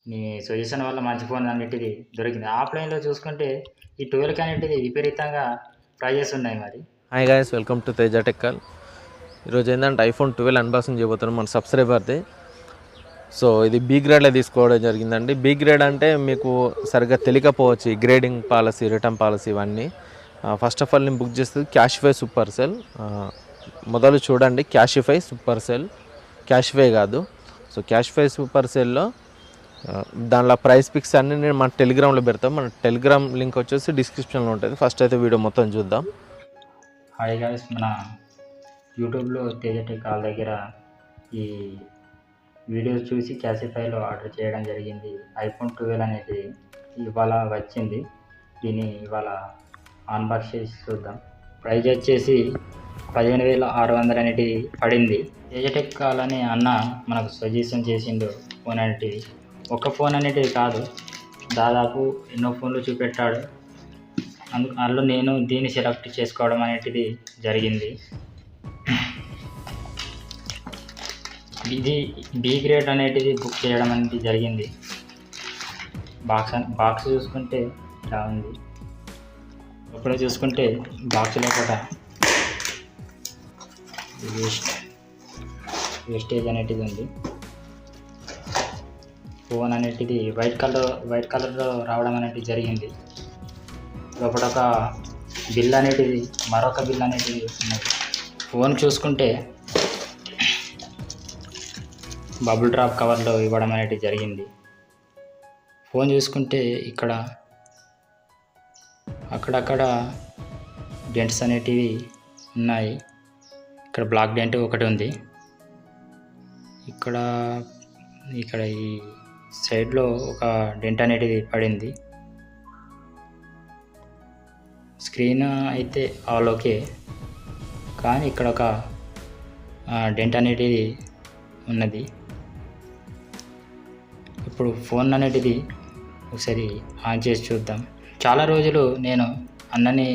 నీ సజెషన్ వల్ల మంచి ఫోన్ అనేటిది దొరికింది. ఆఫ్‌లైన్‌లో చూసుకుంటే ఈ 12 అనేటిది విపరీతంగా ప్రైజెస్ ఉన్నాయి మరి. Hi guys, welcome to Teja టెక్కల్. ఈరోజు ఏంటంటే ఐఫోన్ 12 అన్బాక్సింగ్ చేయబోతున్నాం మన సబ్స్క్రైబర్ది. సో ఇది బీ గ్రేడ్లో తీసుకోవడం జరిగిందండి. బీ గ్రేడ్ అంటే మీకు సరిగ్గా తెలియకపోవచ్చు ఈ గ్రేడింగ్ పాలసీ, రిటర్న్ పాలసీ ఇవన్నీ. ఫస్ట్ ఆఫ్ ఆల్ నేను బుక్ చేస్తుంది క్యాష్ఫై సూపర్ సెల్. మొదలు చూడండి, క్యాష్ఫై సూపర్ సెల్, క్యాష్ఫై కాదు. సో క్యాష్ఫై సూపర్ సెల్లో దానిలో ప్రైస్ పిక్స్ అన్నీ నేను మన టెలిగ్రామ్లో పెడతాం. మన టెలిగ్రామ్ లింక్ వచ్చేసి డిస్క్రిప్షన్లో ఉంటుంది. ఫస్ట్ అయితే వీడియో మొత్తం చూద్దాం. హాయ్ గాయ్స్, మన యూట్యూబ్‌లో తేజ టెక్ వాళ్ళ దగ్గర ఈ వీడియోస్ చూసి క్యాసిఫైలో ఆర్డర్ చేయడం జరిగింది. ఐఫోన్ 12 అనేది ఇవాళ వచ్చింది. దీన్ని ఇవాళ అన్బాక్స్ చేసి చూద్దాం. ప్రైజ్ వచ్చేసి 15,600 అనేటిది పడింది. తేజ టెక్ వాళ్ళని అన్న మనకు సజెషన్ చేసిండు ఫోన్ అనేటిది. ఒక ఫోన్ అనేటిది కాదు, దాదాపు ఎన్నో ఫోన్లు చూపెట్టాడు. అందులో నేను దీన్ని సెలెక్ట్ చేసుకోవడం అనేటిది జరిగింది. ఇది బీ గ్రేడ్ అనేటిది బుక్ చేయడం అనేది జరిగింది. బాక్స్ చూసుకుంటే ఇలా ఉంది. లోపల చూసుకుంటే బాక్స్ లోపల వేస్టేజ్ అనేటిది ఉంది. ఫోన్ అనేటిది వైట్ కలర్లో రావడం అనేది జరిగింది. లోపల ఒక బిల్ అనేటిది, మరొక బిల్ అనేటిది ఉన్నది. ఫోన్ చూసుకుంటే బబుల్ డ్రాప్ కవర్లో ఇవ్వడం అనేది జరిగింది. ఫోన్ చూసుకుంటే ఇక్కడ అక్కడక్కడ డెంట్స్ అనేటివి ఉన్నాయి. ఇక్కడ బ్లాక్ డెంట్ ఒకటి ఉంది. ఇక్కడ ఈ సైడ్లో ఒక డెంట్ అనేటిది పడింది. స్క్రీన్ అయితే ఆల్ ఓకే, కానీ ఇక్కడ ఒక డెంట్ అనేటిది ఉన్నది. ఇప్పుడు ఫోన్ అనేటిది ఒకసారి ఆన్ చేసి చూద్దాం. చాలా రోజులు నేను అన్నని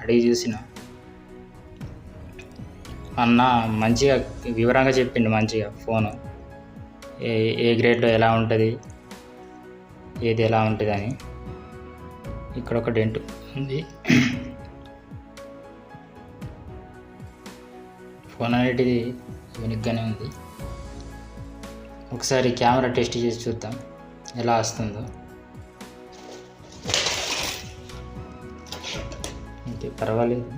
అడిగి చూసిన, అన్న మంచిగా వివరంగా చెప్పిండు. మంచిగా ఫోను ఏ గ్రేడ్లో ఎలా ఉంటుంది, ఏది ఎలా ఉంటుంది అని. ఇక్కడ ఒక డెంట్ ఉంది. ఫోన్ అనేటిది యూనిక్గానే ఉంది. ఒకసారి కెమెరా టెస్ట్ చేసి చూద్దాం ఎలా వస్తుందో. ఓకే, పర్వాలేదు.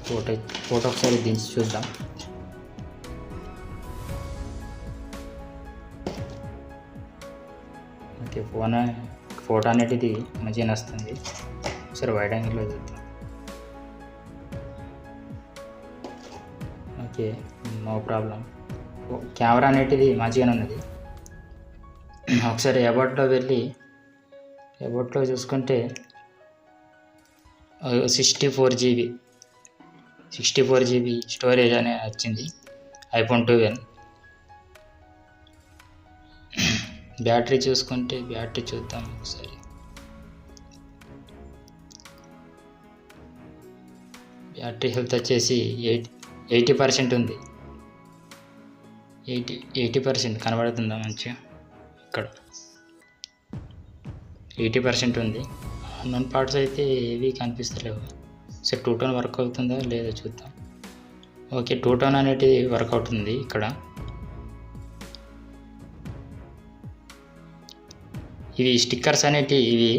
ఫోటో ఒకసారి దించి చూద్దాం. ఓకే, ఫోటో అనేటిది మంచిగా వస్తుంది. ఒకసారి వైడ్ యాంగిల్లో చూద్దాం. Okay, no problem. కెమెరా అనేటిది మంచిగానే ఉన్నది. ఒకసారి అబౌట్లో వెళ్ళి అబౌట్లో చూసుకుంటే 64 GB స్టోరేజ్ అనే వచ్చింది ఐఫోన్ 12. బ్యాటరీ చూసుకుంటే బ్యాటరీ చూద్దాం ఒకసారి. బ్యాటరీ హెల్త్ వచ్చేసి 80% ఉంది. 80% కనబడుతుందా మంచిగా? ఇక్కడ 80% ఉంది. అన్నోన్ పార్ట్స్ అయితే ఏవి కనిపిస్తలేవు. సో 2 టోన్ వర్క్ అవుతుందా లేదో చూద్దాం. ఓకే, 2 టోన్ అనేది వర్క్ అవుతుంది. ఇక్కడ ఇవి స్టిక్కర్స్ అనేటివి ఇవి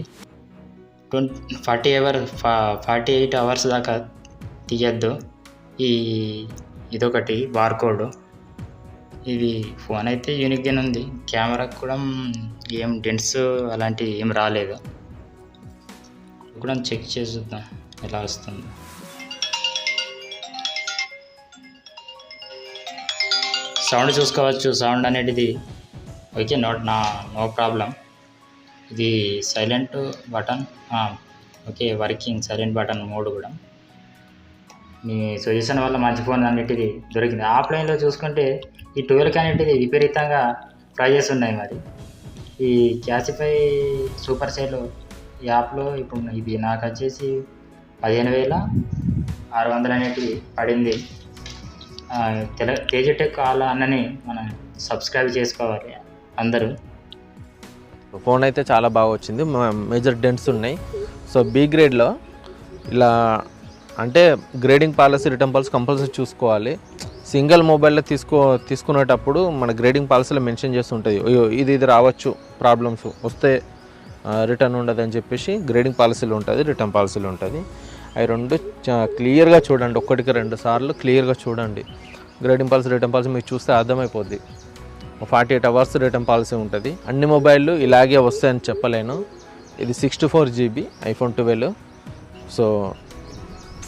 48 అవర్స్ దాకా తీయద్దు. ఇదొకటి బార్కోడ్. ఇది ఫోన్ అయితే యూనిక్గానే ఉంది. కెమెరాకి కూడా ఏం డెంట్స్ అలాంటివి ఏం రాలేదు. కూడా చెక్ చేసి చూద్దాం ఎలా వస్తుంది. సౌండ్ చూసుకోవచ్చు. సౌండ్ అనేటిది ఓకే, నో ప్రాబ్లం. ఇది silent button, okay, working silent button mode కూడా. మీ సజెషన్ వల్ల మంచి ఫోన్ అనేటిది దొరికింది. ఆఫ్లైన్లో చూసుకుంటే ఈ 12 అనేటిది విపరీతంగా ప్రైజెస్ ఉన్నాయి. మరి ఈ క్యాసిఫై సూపర్ సేల్ యాప్లో ఇప్పుడు ఇది నాకు వచ్చేసి 15,600 అనేటివి పడింది. తేజ టెక్ వాళ్ళ అన్నని మన సబ్స్క్రైబ్ చేసుకోవాలి అందరూ. ఫోన్ అయితే చాలా బాగా వచ్చింది, మేజర్ డెంట్స్ ఉన్నాయి. సో బీ గ్రేడ్లో ఇలా అంటే grading policy, return policy compulsory చూసుకోవాలి. సింగిల్ మొబైల్లో తీసుకునేటప్పుడు మన గ్రేడింగ్ పాలసీలో మెన్షన్ చేస్తూ ఉంటుంది, ఇది రావచ్చు, ప్రాబ్లమ్స్ వస్తే రిటర్న్ ఉండదు అని చెప్పేసి గ్రేడింగ్ పాలసీలో ఉంటుంది, రిటర్న్ పాలసీలో ఉంటుంది. అవి రెండు క్లియర్గా చూడండి, ఒక్కటికి 2 సార్లు క్లియర్గా చూడండి. గ్రేడింగ్ పాలసీ, రిటర్న్ పాలసీ మీకు చూస్తే అర్థమైపోద్ది. 48 అవర్స్ రిటర్న్ పాలసీ ఉంటుంది. అన్ని మొబైళ్ళు ఇలాగే వస్తాయని చెప్పలేను. ఇది 64 GB iPhone 12. సో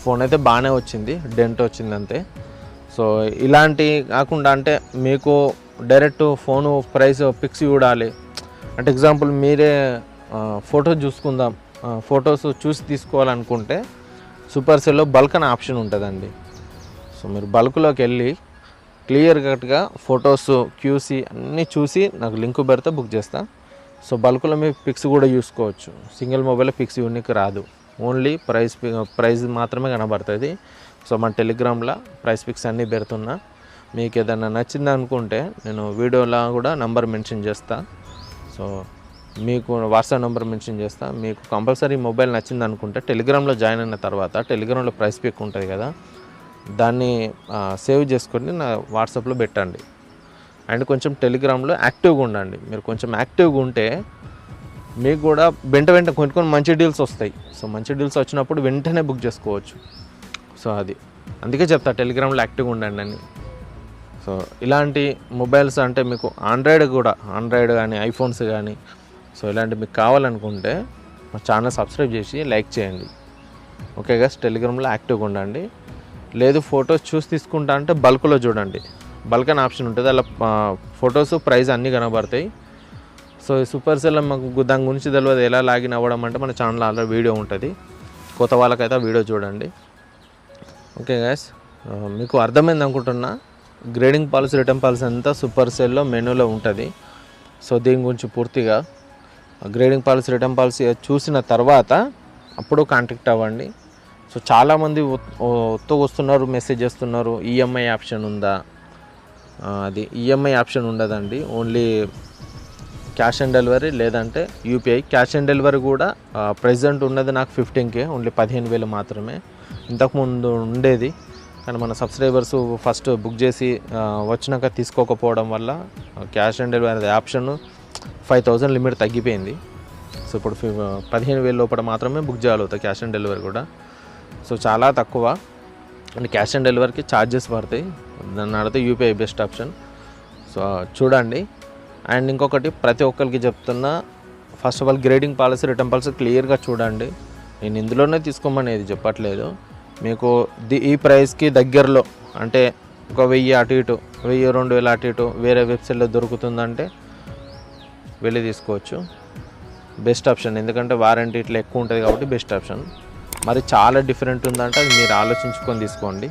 ఫోన్ అయితే బాగానే వచ్చింది, డెంట్ వచ్చింది అంతే. సో ఇలాంటి కాకుండా అంటే మీకు డైరెక్ట్ ఫోను ప్రైస్ పిక్స్ చూడాలి అంటే, ఎగ్జాంపుల్ మీరే ఫోటో చూసుకుందాం, ఫొటోస్ చూసి తీసుకోవాలనుకుంటే సూపర్ సెల్లో బల్క్ అనే ఆప్షన్ ఉంటుందండి. సో మీరు బల్క్లోకి వెళ్ళి క్లియర్ కట్గా ఫొటోస్ క్యూసీ అన్నీ చూసి నాకు లింక్ పెడితే బుక్ చేస్తా. సో బల్క్లో మీరు పిక్స్ కూడా చూసుకోవచ్చు. సింగిల్ మొబైల్లో పిక్స్ యూనిక్ రాదు, ఓన్లీ ప్రైస్ మాత్రమే కనబడుతుంది. సో మన టెలిగ్రామ్లో ప్రైస్ పిక్స్ అన్నీ పెడుతున్నా. మీకు ఏదైనా నచ్చింది అనుకుంటే నేను వీడియోలో కూడా నంబర్ మెన్షన్ చేస్తా. సో మీకు వాట్సాప్ నెంబర్ మెన్షన్ చేస్తా. మీకు కంపల్సరీ మొబైల్ నచ్చింది అనుకుంటే టెలిగ్రామ్లో జాయిన్ అయిన తర్వాత టెలిగ్రామ్లో ప్రైస్ పిక్ ఉంటుంది కదా, దాన్ని సేవ్ చేసుకొని నా వాట్సాప్లో పెట్టండి. అండ్ కొంచెం టెలిగ్రామ్లో యాక్టివ్గా ఉండండి. మీరు కొంచెం యాక్టివ్గా ఉంటే మీకు కూడా వెంట కొన్ని మంచి డీల్స్ వస్తాయి. సో మంచి డీల్స్ వచ్చినప్పుడు వెంటనే బుక్ చేసుకోవచ్చు. సో అది అందుకే చెప్తా టెలిగ్రామ్లో యాక్టివ్గా ఉండండి అని. సో ఇలాంటి మొబైల్స్ అంటే మీకు ఆండ్రాయిడ్ కానీ ఐఫోన్స్ కానీ సో ఇలాంటి మీకు కావాలనుకుంటే మా ఛానల్ సబ్స్క్రైబ్ చేసి లైక్ చేయండి. ఓకే గైస్, టెలిగ్రామ్లో యాక్టివ్గా ఉండండి. లేదు ఫొటోస్ చూసి తీసుకుంటా అంటే బల్క్లో చూడండి, బల్క్ అనే ఆప్షన్ ఉంటుంది. అలా ఫొటోస్ ప్రైస్ అన్నీ కనబడతాయి. సో ఈ సూపర్ సెల్ మాకు దాని గురించి తెలియదు, ఎలా లాగిన్ అవ్వడం అంటే మన ఛానల్ ఆల్రెడీ వీడియో ఉంటుంది, కొత్త వాళ్ళకైతే ఆ వీడియో చూడండి. ఓకే గైస్, మీకు అర్థమైంది అనుకుంటున్నా. గ్రేడింగ్ పాలసీ, రిటర్న్ పాలసీ అంతా సూపర్ సెల్లో మెనూలో ఉంటుంది. సో దీని గురించి పూర్తిగా గ్రేడింగ్ పాలసీ, రిటర్న్ పాలసీ చూసిన తర్వాత అప్పుడు కాంటాక్ట్ అవ్వండి. సో చాలామంది వస్తున్నారు, మెసేజ్ చేస్తున్నారు, ఈఎంఐ ఆప్షన్ ఉందా? అది ఈఎంఐ ఆప్షన్ ఉండదండి, ఓన్లీ క్యాష్ ఆన్ డెలివరీ లేదంటే యూపీఐ. క్యాష్ ఆన్ డెలివరీ కూడా ప్రెజెంట్ ఉన్నది నాకు 15K, ఓన్లీ 15,000 మాత్రమే. ఇంతకుముందు ఉండేది, కానీ మన సబ్స్క్రైబర్స్ ఫస్ట్ బుక్ చేసి వచ్చినాక తీసుకోకపోవడం వల్ల cash on delivery option 5,000 limit తగ్గిపోయింది. సో ఇప్పుడు 15,000 లోపల మాత్రమే బుక్ చేయగలుగుతాయి క్యాష్ ఆన్ డెలివరీ కూడా. సో చాలా తక్కువ, అండ్ క్యాష్ ఆన్ డెలివరీకి ఛార్జెస్ పడతాయి. దాన్ని అడిగితే యూపీఐ బెస్ట్ ఆప్షన్. సో చూడండి. అండ్ ఇంకొకటి ప్రతి ఒక్కరికి చెప్తున్నా, first of all grading policy, return policy క్లియర్గా చూడండి. నేను ఇందులోనే తీసుకోమనేది చెప్పట్లేదు. మీకు ఈ ప్రైస్కి దగ్గరలో అంటే ఒక 1000 అటు ఇటు, 1000-2000 అటు ఇటు వేరే వెబ్సైట్లో దొరుకుతుందంటే వెళ్ళి తీసుకోవచ్చు. బెస్ట్ ఆప్షన్, ఎందుకంటే వారంటీ ఇట్లా ఎక్కువ ఉంటుంది కాబట్టి బెస్ట్ ఆప్షన్. మరి చాలా డిఫరెంట్ ఉందంటే అది మీరు ఆలోచించుకొని తీసుకోండి.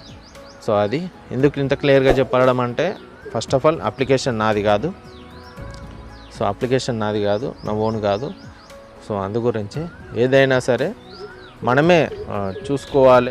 సో అది ఎందుకు ఇంత క్లియర్గా చెప్పడం అంటే, ఫస్ట్ ఆఫ్ ఆల్ అప్లికేషన్ నాది కాదు. సో అప్లికేషన్ నాది కాదు, నా ఓన్ కాదు. సో అందు గురించి ఏదైనా సరే మనమే చూసుకోవాలి.